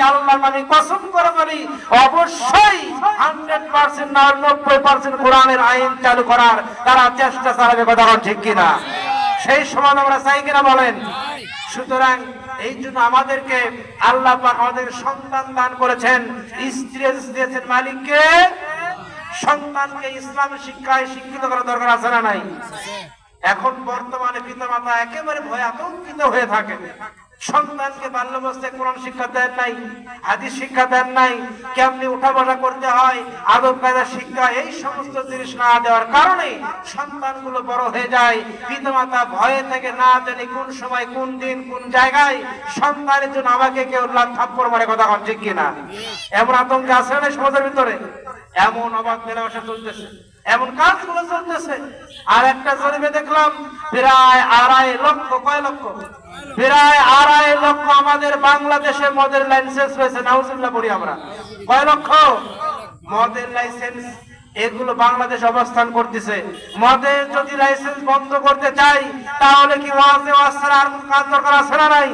আল্লাহর নামে কসম করে বলি, অবশ্যই 100% না 90% কোরআনের আইন চালু করার তারা চেষ্টা চালাবে। কথা ঠিক কিনা? সেই সময় আমরা চাই কিনা বলেন? সুতরাং এই জন্য আমাদেরকে আল্লাহ পাক আমাদের সন্তান দান করেছেন, স্ত্রী দিয়েছেন মালিককে। সন্তানকে ইসলাম শিক্ষায় শিক্ষিত করা দরকার আছে না নাই? এখন বর্তমানে পিতামাতা একেবারে ভয় আতঙ্কিত হয়ে থাকে। সন্তানকে বাল্যাবস্থায় কোরআন শিক্ষা দেন নাই, হাদিস শিক্ষা দেন নাই, কেমনি উঠা বসা করতে হয়, আদব কায়দা শিক্ষা, এই সমস্ত জিনিস না দেওয়ার কারণে সন্তানগুলো বড় হয়ে যায়। পিতামাতা ভয়ে থেকে না জানি কোন সময় কোন দিন কোন জায়গায় সন্তানের জন্য আমাকে কেউ থাপ্পড় মারে। কথা ঠিক কিনা? এমন আতঙ্ক আছে না সমাজের ভিতরে? এমন অবাক মেলামেশা চলতেছে, এমন কাজগুলো চলতেছে। আর একটা জরিপে দেখলাম প্রায় 2.5 লক্ষ, কয় লক্ষ? প্রায় 2.5 লক্ষ আমাদের বাংলাদেশে মদের লাইসেন্স রয়েছে। নাউজুবিল্লাহ পড়ি আমরা। কয় লক্ষ? মদের লাইসেন্স এগুলো বাংলাদেশ অবস্থান করতেছে। মদের যদি লাইসেন্স বন্ধ করতে চাই তাহলে কি ওয়াজে ওয়াজ ছাড়া আর কোন কাজ দরকার আছে না নাই?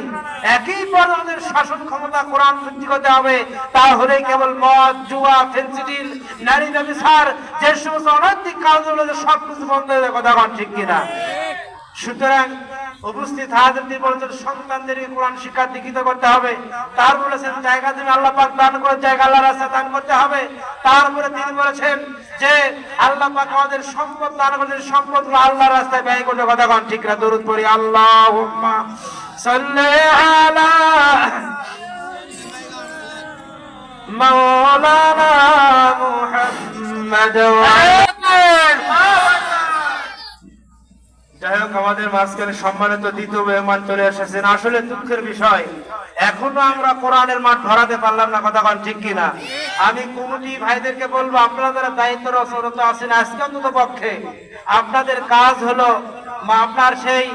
একই পর আমাদের শাসন ক্ষমতা কোরআন ভিত্তিক হতে হবে। তাহলে কেবল মদ, জুয়া, ফেন্সিডিল, নারী ব্যভিচার, যে সমস্ত অনৈতিক কাজগুলো সবকিছু বন্ধ হয়ে যাবে। কথা ঠিক কিনা? সুতরাং উপস্থিত হাজির বলেছেন সন্তানদেরকে কোরআন শিক্ষা দীক্ষিত করতে হবে। তার বলেছেন জায়গা জমি আল্লাহ পাক দান করে জায়গা আল্লাহর রাস্তায় দান করতে হবে। তারপরে তিনি বলেছেন যে আল্লাহ পাক আমাদের সম্পদ দান করেছেন, সম্পদগুলো আল্লাহর রাস্তায় ব্যয় করতে। কথা ঠিক না? দরুদ পড়ি। আল্লাহুম্মা সাল্লি আলা মাওলানা মুহাম্মাদ। যাই হোক, আমাদের মাঝখানে সম্মানিত দ্বিতীয় মেহমান চলে এসেছেন। আসলে দুঃখের বিষয়, এখনো আমরা কোরআনের মাঠ ধরাতে পারলাম না। কথা ঠিক কিনা? আমি কমিটি ভাইদেরকে বলবো, আপনারা দায়িত্বরত আছেন, আজকে অন্তত পক্ষে আপনাদের কাজ হলো আপনার সেই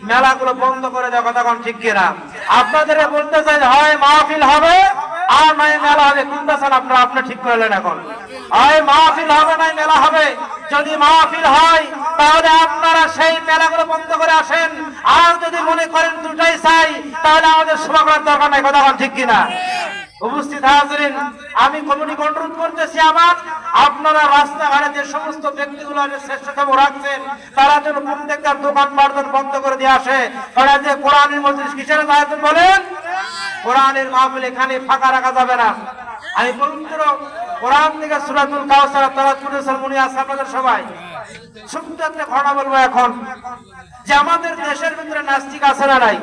মেলাগুলো বন্ধ করে দেওয়া। কথা ঠিক কিনা? আপনাদের বলতে চাই, হয় মাহফিল হবে আর নয় মেলা হবে। কোনটা চান আপনারা? আপনি ঠিক করলেন। এখন হয় মাহফিল হবে নয় মেলা হবে। যদি মাহফিল হয় তাহলে আপনারা সেই মেলাগুলো বন্ধ করে আসেন। আর যদি মনে করেন দুটাই চাই তাহলে আমাদের সভা করার দরকার নাই। কথা ঠিক কিনা? উপস্থিত হাজিরিন, আমি কমিটিকে অনুরোধ করতেছি, আপনারা রাস্তাঘাটে যে সমস্ত ব্যক্তিগুলো শ্রেষ্ঠতম রাখছেন তারা যেন প্রত্যেকটা দোকান পাট বন্ধ করে দিয়ে আসে। তারা যে কোরআনের মজলিস কিসের আয়োজন বলেন? কোরআনের মাহফিল, এখানে ফাঁকা রাখা যাবে না। আমি পবিত্র কোরআন থেকে সূরাতুল কাউসার তেলাওয়াত করেছেন মনে আছে আপনাদের সবাই। ছোট্ট একটা ঘটনা বলবো এখন, যে আমাদের দেশের ভিতরে নাস্তিক আছে না নাই?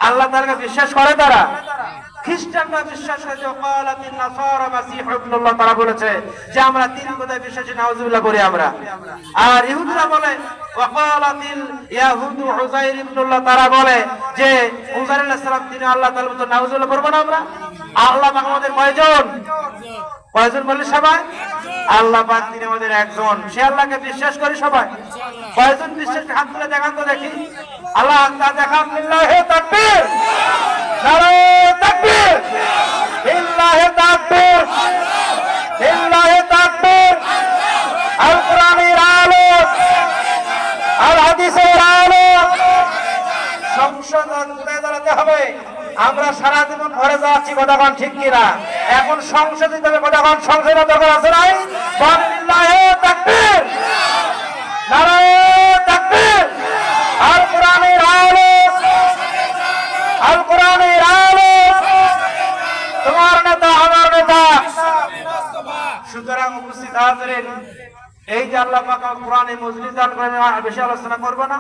আল্লাহ তাআলাকে বিশ্বাস করে তারা। খ্রিস্টানরা বিশ্বাস করে যে ক্বালাতিন নাসারা মাসীহ ইবনুল্লাহ, তারা বলেছে যে আমরা তিন খোদায় বিশ্বাসী, নাউজুবিল্লাহ করি আমরা। আর ইহুদিরা বলে ওয়াকালাতিল ইয়াহুদু উযাইর ইবনুল্লাহ, তারা বলে যে উযাইর আলাইহিস সালাম তিনি আল্লাহ তাআলার মতো। নাউজুবিল্লাহ করব না আমরা? আল্লাহ পাক আমাদের কয়জন? কয়জন বলে সবাই? আল্লাহ পাক তিনি আমাদের একজন। সে আল্লাহকে বিশ্বাস করি সবাই। কয়জন বিশ্বাস? হাত তুলে দেখান তো দেখি। আল্লাহ তা দেখান। লিল্লাহি তাকবীর, নারে তাকবীর, লিল্লাহি তাকবীর, লিল্লাহি তাকবীর। আল কোরআনের আলো, আল হাদিসের আলো সংশোধন করে দাঁড়াতে হবে। আমরা সারা জীবন ঘরে যাচ্ছি। কথা ঠিক কিনা? এখন সংসদ দিতে হবে। কথা সংসদের দরকার আছে নাই? লিল্লাহি তাকবীর, নারে তাকবীর। আল কোরআনের আলো, আল কোরআনের আলো, তোমার নেতা আমার নেতা। সুতরাং উপস্থিত হাজিরিন, এই যে আল্লাহ পাক কোরআনে মজলিস দান করেন, বেশি আলোচনা করব না।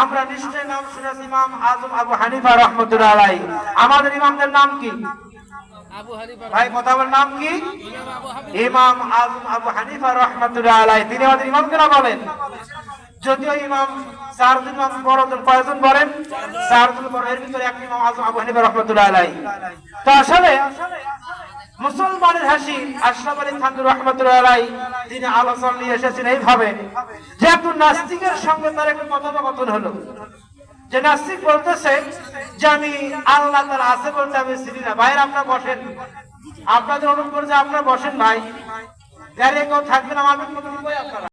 আমরা নিশ্চয় নাম শুনেছি ইমাম আজম আবু হানিফা রাহমাতুল্লাহ আলাইহি। আমাদের ইমামদের নাম কি ভাই? কথা বলার নাম কি? ইমাম আজম আবু হানিফা রাহমাতুল্লাহ আলাইহি। তিনি আমাদের ইমাম কেন বলেন? যদিও ইমাম চারজন ইমাম বড়, কয়জন বলেন? চারজন বড়, এর ভিতরে এক ইমাম আজম আবু হানিফা রাহমাতুল্লাহ আলাইহি। তো আসলে মুসলমানের হাসি আশরাফ আলী থানভী রাহমাতুল্লাহ আলাইহি তিনি আলোচনা নিয়ে এসেছেন এইভাবে যে একটু নাস্তিকের সঙ্গে তার একটু কথোপকথন হলো। যে নাস্তিক বলতেছে যে আমি আল্লাহ তাআলা আছে বলতে আমি চিনি না। ভাইয়ের আপনারা বসেন, আপনাদের অনুরোধ করে যে আপনারা বসেন ভাই, গাড়ি কেউ থাকবেন আমাদের মতো আপনারা।